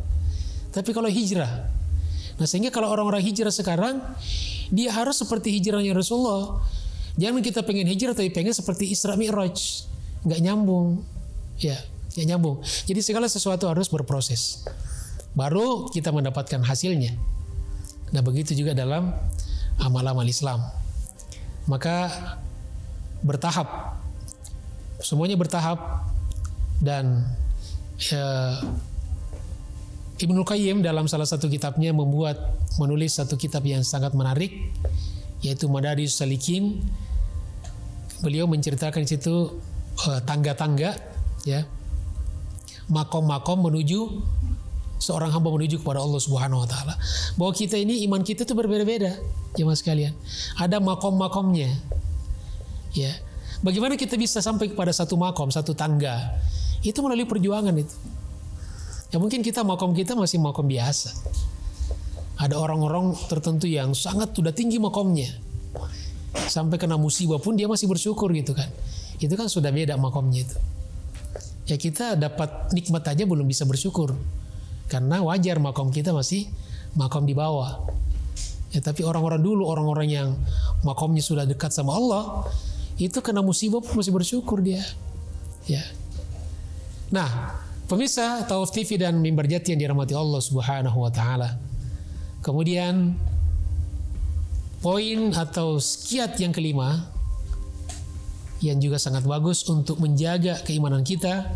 Tapi kalau hijrah, nah sehingga kalau orang-orang hijrah sekarang, dia harus seperti hijrahnya Rasulullah. Jangan kita pengen hijrah tapi pengen seperti Isra Mi'raj. Nggak nyambung. Ya, nggak nyambung. Jadi segala sesuatu harus berproses. Baru kita mendapatkan hasilnya. Nah begitu juga dalam amal-amal Islam. Maka bertahap. Semuanya bertahap. Dan Ibnu Qayyim dalam salah satu kitabnya menulis satu kitab yang sangat menarik, yaitu Madarijus Salikin. Beliau menceritakan di situ tangga-tangga, ya, makom-makom menuju seorang hamba menuju kepada Allah Subhanahu Wa Taala. Bahwa kita ini iman kita itu berbeda-beda, jemaah sekalian. Ada makom-makomnya, ya. Bagaimana kita bisa sampai kepada satu makom, satu tangga? Itu melalui perjuangan itu. Ya mungkin kita makom kita masih makom biasa. Ada orang-orang tertentu yang sangat sudah tinggi makomnya. Sampai kena musibah pun dia masih bersyukur gitu kan. Itu kan sudah beda makomnya itu. Ya kita dapat nikmat aja belum bisa bersyukur. Karena wajar makom kita masih makom di bawah. Ya tapi orang-orang dulu, orang-orang yang makomnya sudah dekat sama Allah, itu kena musibah pun masih bersyukur dia. Ya. Nah, pemirsa Tawaf TV dan Mimbar Jati yang dirahmati Allah Subhanahu wa taala. Kemudian poin atau kiat yang kelima yang juga sangat bagus untuk menjaga keimanan kita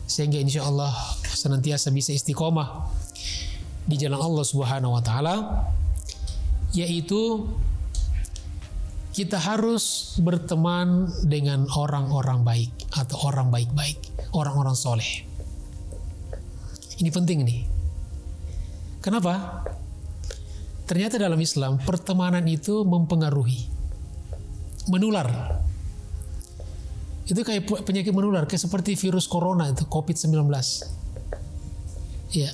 sehingga insya Allah senantiasa bisa istiqomah di jalan Allah Subhanahu wa taala, yaitu kita harus berteman dengan orang-orang baik atau orang baik-baik, orang-orang soleh. Ini penting nih. Kenapa? Ternyata dalam Islam pertemanan itu mempengaruhi, menular. Itu kayak penyakit menular, kayak seperti virus corona itu, COVID-19. Ya.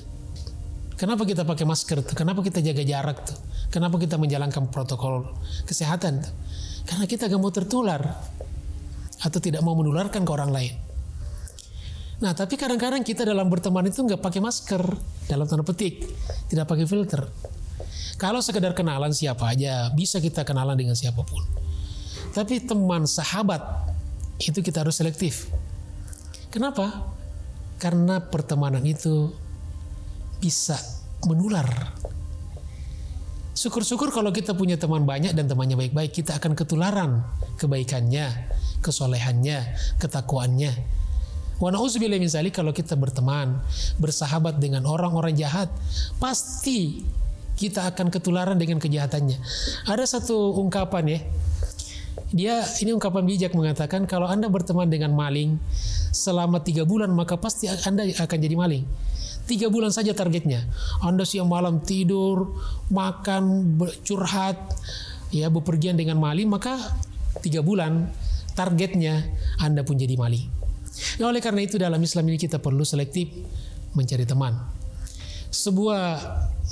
Kenapa kita pakai masker tuh? Kenapa kita jaga jarak tuh? Kenapa kita menjalankan protokol kesehatan tuh? Karena kita gak mau tertular atau tidak mau menularkan ke orang lain. Nah, tapi kadang-kadang kita dalam berteman itu nggak pakai masker, dalam tanda petik, tidak pakai filter. Kalau sekedar kenalan siapa aja, bisa kita kenalan dengan siapapun. Tapi teman, sahabat, itu kita harus selektif. Kenapa? Karena pertemanan itu bisa menular. Syukur-syukur kalau kita punya teman banyak dan temannya baik-baik, kita akan ketularan kebaikannya, kesolehannya, ketakwaannya. Wa na'udzubillahi min dzalik, kalau kita berteman, bersahabat dengan orang-orang jahat, pasti kita akan ketularan dengan kejahatannya. Ada satu ungkapan ya, ini ungkapan bijak mengatakan kalau Anda berteman dengan maling selama 3 bulan maka pasti Anda akan jadi maling. 3 bulan saja targetnya. Anda siang malam tidur, makan, curhat, ya bepergian dengan maling, maka 3 bulan targetnya Anda pun jadi maling. Nah, oleh karena itu dalam Islam ini kita perlu selektif mencari teman. Sebuah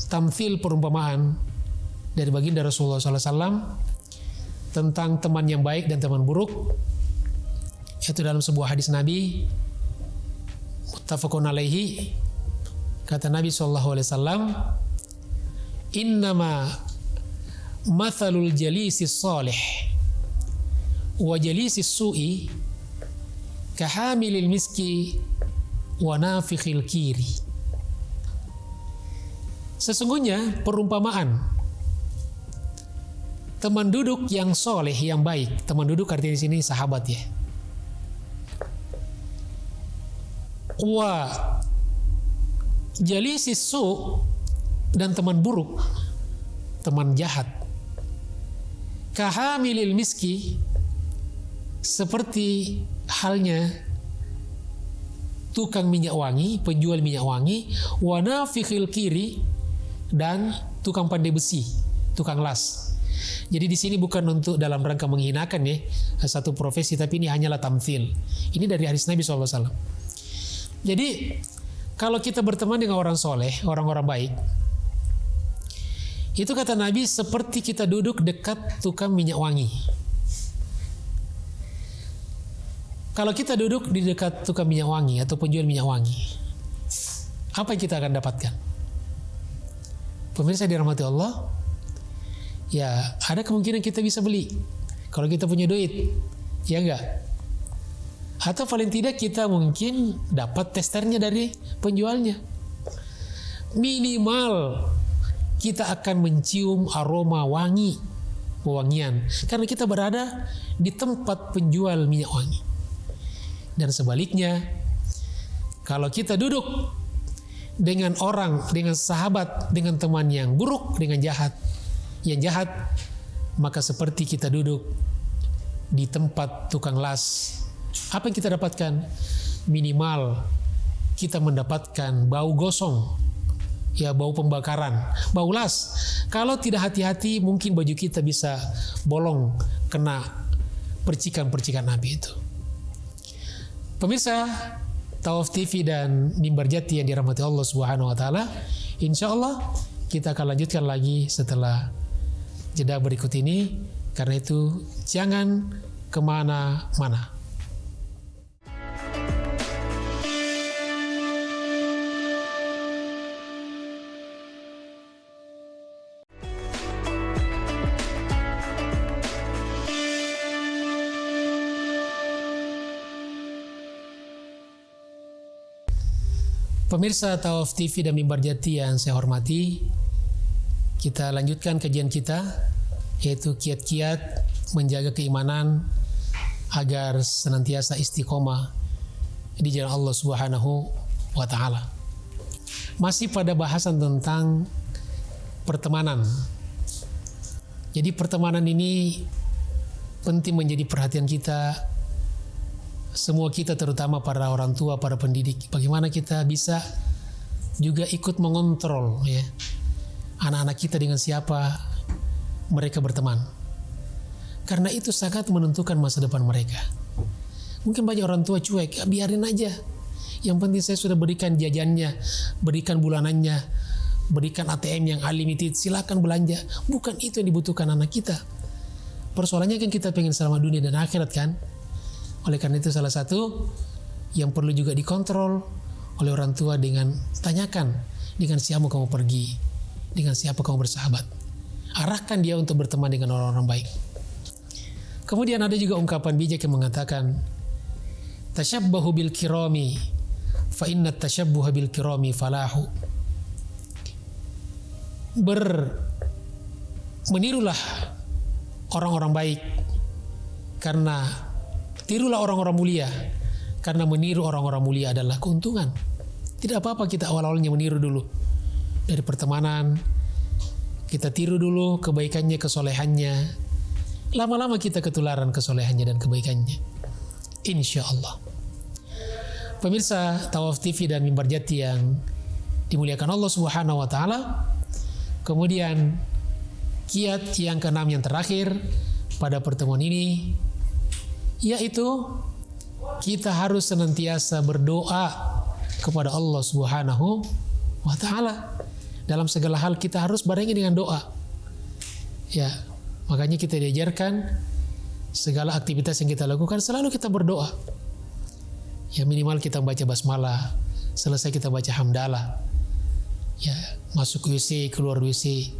tamthil perumpamaan dari baginda Rasulullah SAW tentang teman yang baik dan teman buruk, yaitu dalam sebuah hadis Nabi muttafaqun alaihi, Kata Nabi SAW, innama mathalul jalisis salih wa jalisis su'i kahamilil miski wa nafikhil kiri. Sesungguhnya perumpamaan teman duduk yang soleh, yang baik. Teman duduk artinya di sini sahabat ya. Wa jalisis su' dan teman buruk, teman jahat. Kahamilil miski, seperti halnya tukang minyak wangi, penjual minyak wangi. Wa nafikhil kiri, dan tukang pandai besi, tukang las. Jadi di sini bukan untuk dalam rangka menghinakan ya satu profesi, tapi ini hanyalah tamthil. Ini dari hadis Nabi SAW. Jadi kalau kita berteman dengan orang soleh, orang-orang baik, itu kata Nabi seperti kita duduk dekat tukang minyak wangi. Kalau kita duduk di dekat tukang minyak wangi atau penjual minyak wangi, apa yang kita akan dapatkan? Pemirsa dirahmati Allah, ya ada kemungkinan kita bisa beli kalau kita punya duit, ya enggak? Atau paling tidak kita mungkin dapat testernya dari penjualnya. Minimal kita akan mencium aroma wangi, wewangian, karena kita berada di tempat penjual minyak wangi. Dan sebaliknya, kalau kita duduk dengan orang, dengan sahabat, dengan teman yang buruk, dengan yang jahat, maka seperti kita duduk di tempat tukang las. Apa yang kita dapatkan? Minimal kita mendapatkan bau gosong, ya bau pembakaran, bau las. Kalau tidak hati-hati, mungkin baju kita bisa bolong kena percikan-percikan api itu. Pemirsa Tawaf TV dan Mimbar Jati yang dirahmati Allah Subhanahu wa taala, insya Allah kita akan lanjutkan lagi setelah jeda berikut ini. Karena itu jangan kemana-mana. Pemirsa Tawaf TV dan Mimbar Jati yang saya hormati, kita lanjutkan kajian kita, yaitu kiat-kiat menjaga keimanan agar senantiasa istiqomah di jalan Allah Subhanahu wa taala. Masih pada bahasan tentang pertemanan. Jadi pertemanan ini penting menjadi perhatian kita, semua kita, terutama para orang tua, para pendidik. Bagaimana kita bisa juga ikut mengontrol ya anak-anak kita dengan siapa mereka berteman. Karena itu sangat menentukan masa depan mereka. Mungkin banyak orang tua cuek, biarin aja. Yang penting saya sudah berikan jajannya, berikan bulanannya, berikan ATM yang unlimited, silakan belanja. Bukan itu yang dibutuhkan anak kita. Persoalannya kan kita pengen selamat dunia dan akhirat kan. Oleh karena itu salah satu yang perlu juga dikontrol oleh orang tua dengan tanyakan dengan siapa kamu pergi, dengan siapa kamu bersahabat. Arahkan dia untuk berteman dengan orang-orang baik. Kemudian ada juga ungkapan bijak yang mengatakan, tashabbahu bil kirami fa inna tashabbuha bil kirami falahu. Menirulah orang-orang baik, karena tirulah orang-orang mulia, karena meniru orang-orang mulia adalah keuntungan. Tidak apa-apa kita awal-awalnya meniru dulu. Dari pertemanan, kita tiru dulu kebaikannya, kesolehannya. Lama-lama kita ketularan kesolehannya dan kebaikannya. Insya Allah. Pemirsa Tawaf TV dan Mimbar Jati yang dimuliakan Allah Subhanahu wa taala. Kemudian kiat yang keenam yang terakhir pada pertemuan ini, yaitu kita harus senantiasa berdoa kepada Allah Subhanahu wa taala. Dalam segala hal kita harus barengi dengan doa. Ya, makanya kita diajarkan segala aktivitas yang kita lakukan selalu kita berdoa. Ya minimal kita baca basmalah, selesai kita baca hamdalah. Ya, masuk WC, keluar WC,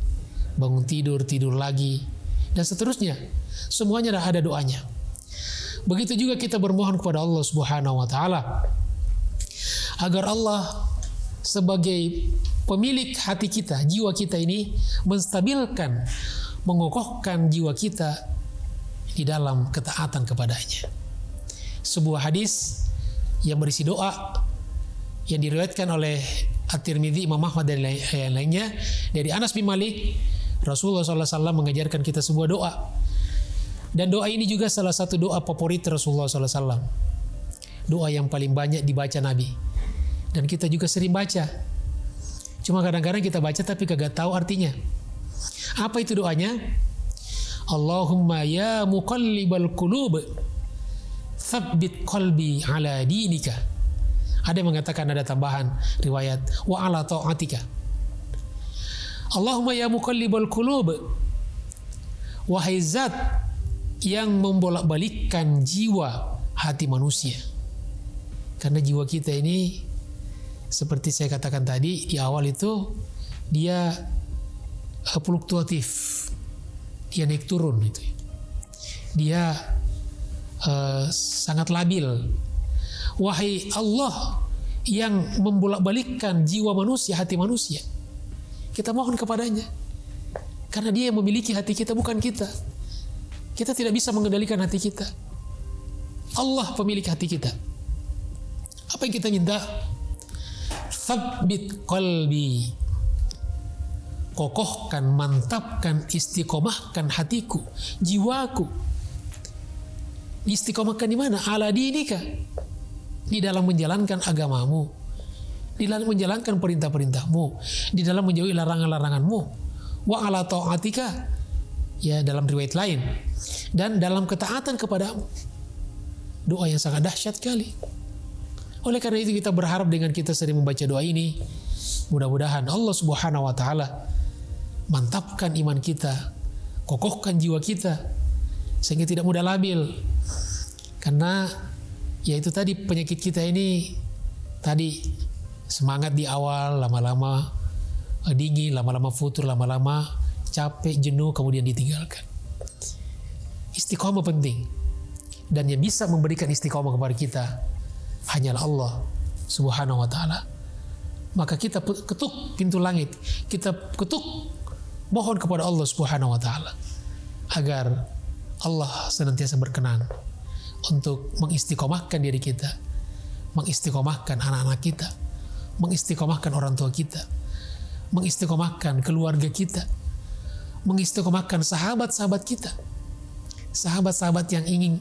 bangun tidur, tidur lagi, dan seterusnya. Semuanya ada doanya. Begitu juga kita bermohon kepada Allah Subhanahu wa taala agar Allah sebagai pemilik hati kita, jiwa kita ini menstabilkan, mengokohkan jiwa kita di dalam ketaatan kepadanya. Sebuah hadis yang berisi doa yang diriwayatkan oleh At-Tirmidzi, Imam Ahmad dan yang lainnya dari Anas bin Malik, Rasulullah SAW mengajarkan kita sebuah doa. Dan doa ini juga salah satu doa favorit Rasulullah SAW. Doa yang paling banyak dibaca Nabi. Dan kita juga sering baca. Cuma kadang-kadang kita baca tapi kagak tahu artinya. Apa itu doanya? Allahumma ya muqallibal qulub, tsabbit qalbi ala dinika. Ada yang mengatakan, ada tambahan riwayat, wa ala ta'atika. Allahumma ya muqallibal qulub, wahai zat yang membolak-balikkan jiwa hati manusia. Karena jiwa kita ini seperti saya katakan tadi di awal itu, dia fluktuatif, dia naik turun itu. Dia sangat labil. Wahai Allah yang membolak-balikkan jiwa manusia, hati manusia, kita mohon kepadanya. Karena dia yang memiliki hati kita, bukan kita. Kita tidak bisa mengendalikan hati kita. Allah pemilik hati kita. Apa yang kita minta? Tsabbit qalbi, kokohkan, mantapkan, istiqomahkan hatiku, jiwaku. Istiqomahkan di mana? Ala dinika, di dalam menjalankan agamamu, di dalam menjalankan perintah-perintahmu, di dalam menjauhi larangan-laranganmu. Wa ala ta'atika, ya dalam riwayat lain, dan dalam ketaatan kepadamu. Doa yang sangat dahsyat sekali. Oleh karena itu kita berharap dengan kita sering membaca doa ini, mudah-mudahan Allah Subhanahu wa taala mantapkan iman kita, kokohkan jiwa kita sehingga tidak mudah labil. Karena ya itu tadi, penyakit kita ini tadi, semangat di awal, lama-lama dingin, lama-lama futur, lama-lama capek, jenuh, kemudian ditinggalkan. Istiqomah penting, dan yang bisa memberikan istiqomah kepada kita hanyalah Allah Subhanahu wa taala. Maka kita ketuk pintu langit, kita ketuk mohon kepada Allah Subhanahu wa taala agar Allah senantiasa berkenan untuk mengistiqomahkan diri kita, mengistiqomahkan anak-anak kita, mengistiqomahkan orang tua kita, mengistiqomahkan keluarga kita, mengistiqomahkan sahabat-sahabat kita, sahabat-sahabat yang ingin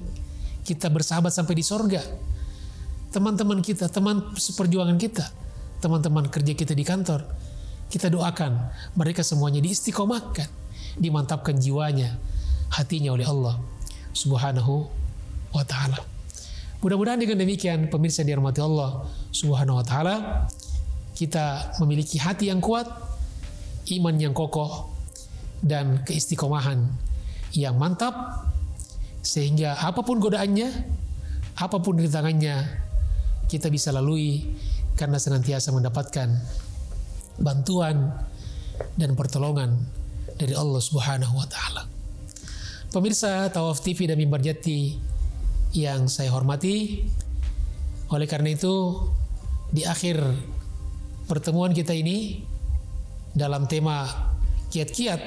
kita bersahabat sampai di sorga, teman-teman kita, teman seperjuangan kita, teman-teman kerja kita di kantor. Kita doakan mereka semuanya diistiqomahkan, dimantapkan jiwanya, hatinya oleh Allah Subhanahu wa ta'ala. Mudah-mudahan dengan demikian, pemirsa dirahmati Allah Subhanahu wa ta'ala, kita memiliki hati yang kuat, iman yang kokoh, dan keistiqomahan yang mantap, sehingga apapun godaannya, apapun rintangannya, kita bisa lalui karena senantiasa mendapatkan bantuan dan pertolongan dari Allah Subhanahu wa taala. Pemirsa Tawaf TV dan Mimbar Jati yang saya hormati, oleh karena itu di akhir pertemuan kita ini dalam tema kiat-kiat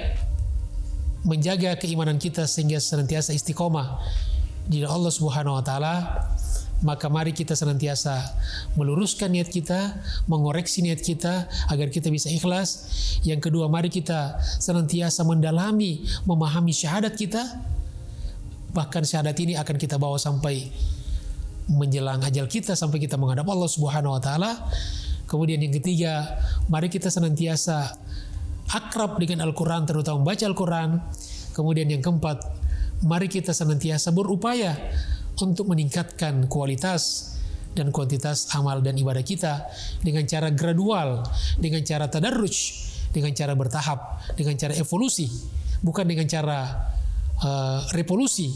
menjaga keimanan kita sehingga senantiasa istiqomah di Allah Subhanahu wa taala, maka mari kita senantiasa meluruskan niat kita, mengoreksi niat kita agar kita bisa ikhlas. Yang kedua, mari kita senantiasa mendalami, memahami syahadat kita. Bahkan syahadat ini akan kita bawa sampai menjelang ajal kita, sampai kita menghadap Allah Subhanahu wa taala. Kemudian yang ketiga, mari kita senantiasa akrab dengan Al-Quran, terutama membaca Al-Quran. Kemudian yang keempat, mari kita senantiasa berupaya untuk meningkatkan kualitas dan kuantitas amal dan ibadah kita dengan cara gradual, dengan cara tadarruj, dengan cara bertahap, dengan cara evolusi, bukan dengan cara revolusi,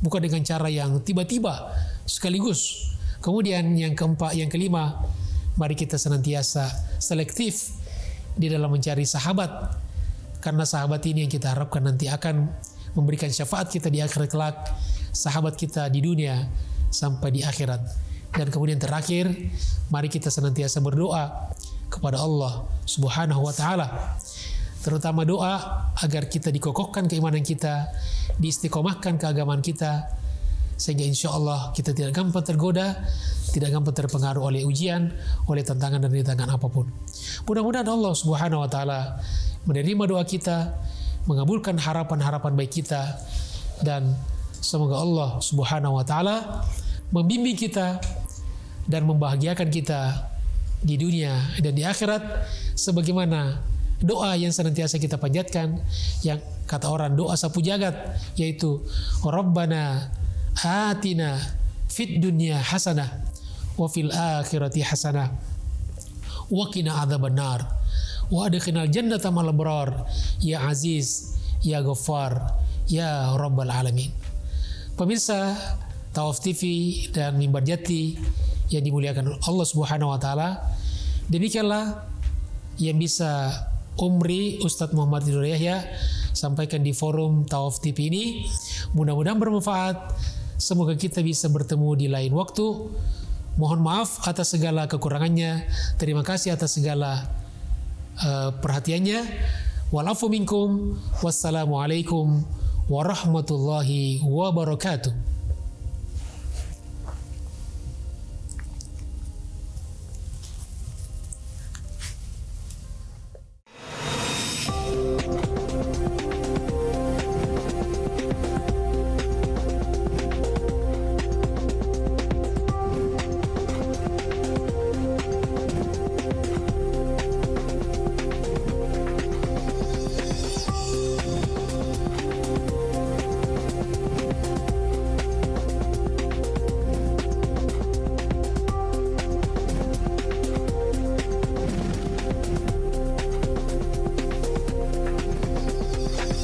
bukan dengan cara yang tiba-tiba sekaligus. Kemudian yang keempat, yang kelima, mari kita senantiasa selektif di dalam mencari sahabat, karena sahabat ini yang kita harapkan nanti akan memberikan syafaat kita di akhirat kelak, sahabat kita di dunia sampai di akhirat. Dan kemudian terakhir, mari kita senantiasa berdoa kepada Allah Subhanahu wa taala, terutama doa agar kita dikokohkan keimanan kita, diistiqomahkan keagamaan kita, sehingga insya Allah kita tidak gampang tergoda, tidak gampang terpengaruh oleh ujian, oleh tantangan dan rintangan apapun. Mudah-mudahan Allah Subhanahu wa taala menerima doa kita, mengabulkan harapan-harapan baik kita, dan semoga Allah Subhanahu wa taala membimbing kita dan membahagiakan kita di dunia dan di akhirat sebagaimana doa yang senantiasa kita panjatkan, yang kata orang doa sapu jagat, yaitu Rabbana atina fid dunya hasanah wa fil akhirati hasanah wa qina adzabannar wa adkhilnal jannata ma'al abrar ya aziz ya ghaffar ya rabbal alamin. Pemirsa Tawaf TV dan Mimbar Jati yang dimuliakan Allah Subhanahu wa taala, demikianlah yang bisa Umri Ustadz Muhammad Ridho Yahya sampaikan di forum Tawaf TV ini. Mudah-mudahan bermanfaat. Semoga kita bisa bertemu di lain waktu. Mohon maaf atas segala kekurangannya. Terima kasih atas segala perhatiannya. Walafu minkum. Wassalamualaikum warahmatullahi wabarakatuh.